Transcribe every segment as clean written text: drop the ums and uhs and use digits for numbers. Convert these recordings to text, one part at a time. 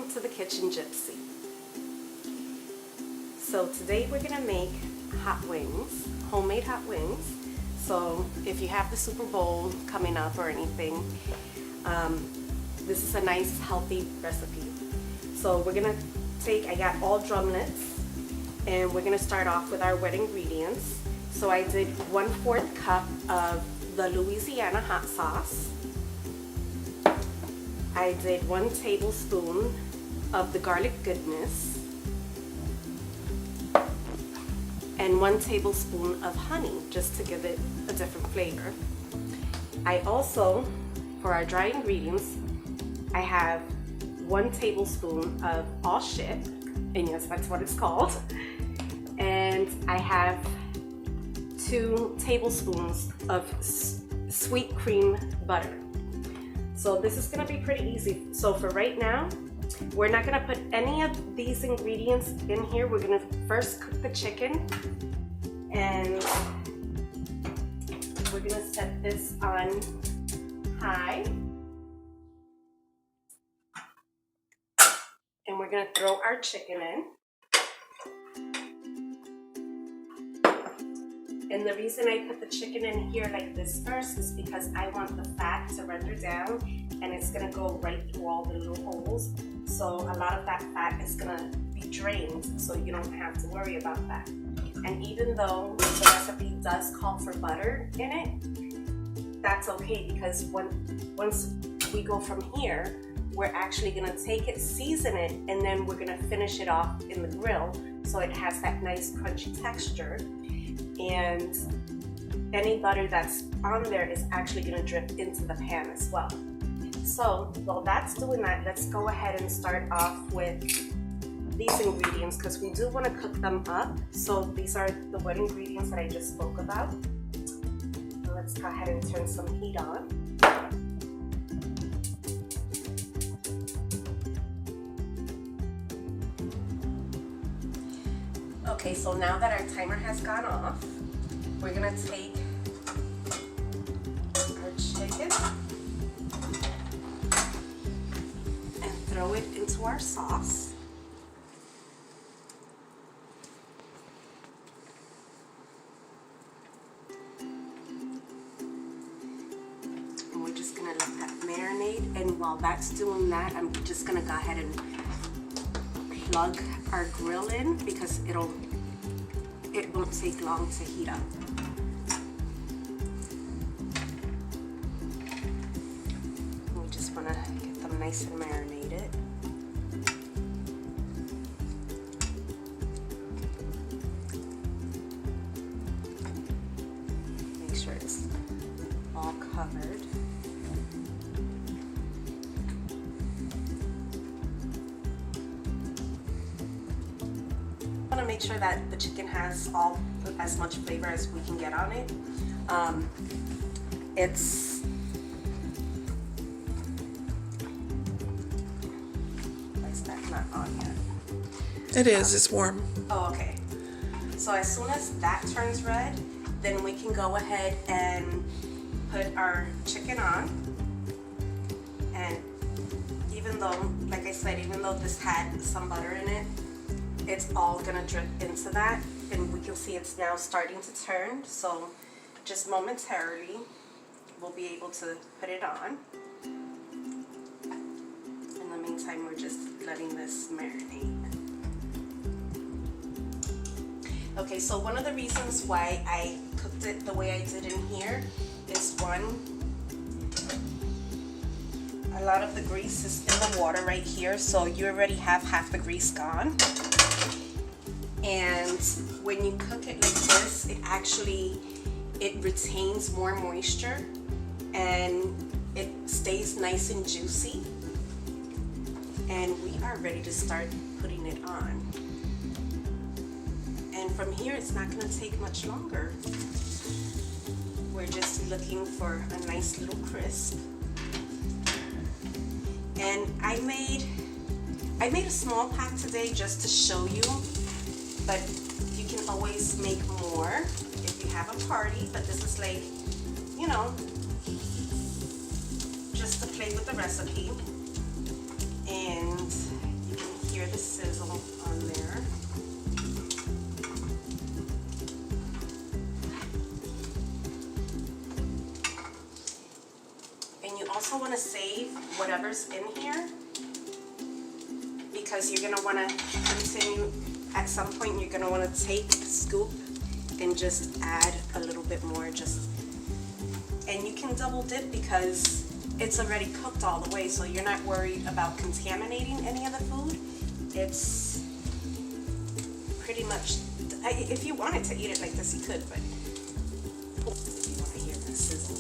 Welcome to the kitchen, Gypsy. So today we're gonna make hot wings, homemade hot wings. So if you have the Super Bowl coming up or anything, this is a nice healthy recipe. So we're gonna I got all drumlets, and we're gonna start off with our wet ingredients. So I did 1/4 cup of the Louisiana hot sauce. I did 1 tablespoon of the garlic goodness and 1 tablespoon of honey, just to give it a different flavor. I also, for our dry ingredients, I have 1 tablespoon of all ship, and yes, that's what it's called, and I have 2 tablespoons of sweet cream butter. So this is going to be pretty easy. So for right now, we're not going to put any of these ingredients in here. We're going to first cook the chicken, and we're going to set this on high, and we're going to throw our chicken in. And the reason I put the chicken in here like this first is because I want the fat to render down, and it's gonna go right through all the little holes. So a lot of that fat is gonna be drained, so you don't have to worry about that. And even though the recipe does call for butter in it, that's okay, because once we go from here, we're actually gonna take it, season it, and then we're gonna finish it off in the grill so it has that nice crunchy texture. And any butter that's on there is actually going to drip into the pan as well. So while that's doing that, let's go ahead and start off with these ingredients, because we do want to cook them up. So these are the wet ingredients that I just spoke about. So let's go ahead and turn some heat on. Okay, so now that our timer has gone off, we're gonna take our chicken and throw it into our sauce. And we're just gonna let that marinate, and while that's doing that, I'm just gonna go ahead and plug our grill in, because it won't take long to heat up. We just want to get them nice and marinated. Make sure it's all covered. Make sure that the chicken has as much flavor as we can get on it. Is that not on yet? It is. It's warm. Oh, okay. So as soon as that turns red, then we can go ahead and put our chicken on. And even though, like I said, even though this had some butter in it, it's all gonna drip into that, and we can see it's now starting to turn. So just momentarily, we'll be able to put it on. In the meantime, we're just letting this marinate. Okay, so one of the reasons why I cooked it the way I did in here is, one, a lot of the grease is in the water right here, so you already have half the grease gone. And when you cook it like this, it retains more moisture, and it stays nice and juicy. And we are ready to start putting it on. And from here, it's not going to take much longer. We're just looking for a nice little crisp. And I made a small pack today just to show you. But you can always make more if you have a party, but this is like, you know, just to play with the recipe. And hear the sizzle on there. And you also want to save whatever's in here, because you're going to want to continue, at some point you're going to want to take a scoop and just add a little bit more, and you can double dip because it's already cooked all the way, so you're not worried about contaminating any of the food. It's pretty much, if you wanted to eat it like this, you could, but if you want to hear the sizzle.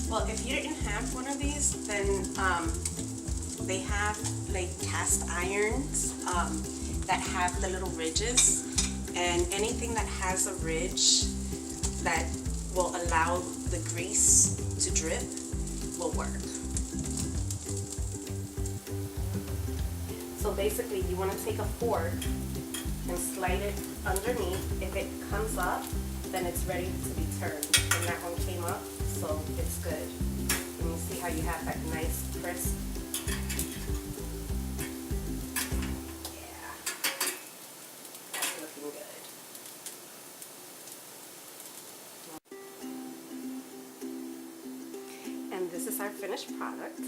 Well, if you didn't have one of these, then they have like cast irons that have the little ridges, and anything that has a ridge that will allow the grease to drip will work. So basically you want to take a fork and slide it underneath. If it comes up, then it's ready to be turned. And that one came up, so it's good. And you see how you have that nice crisp. Yeah, that's looking good. And this is our finished product.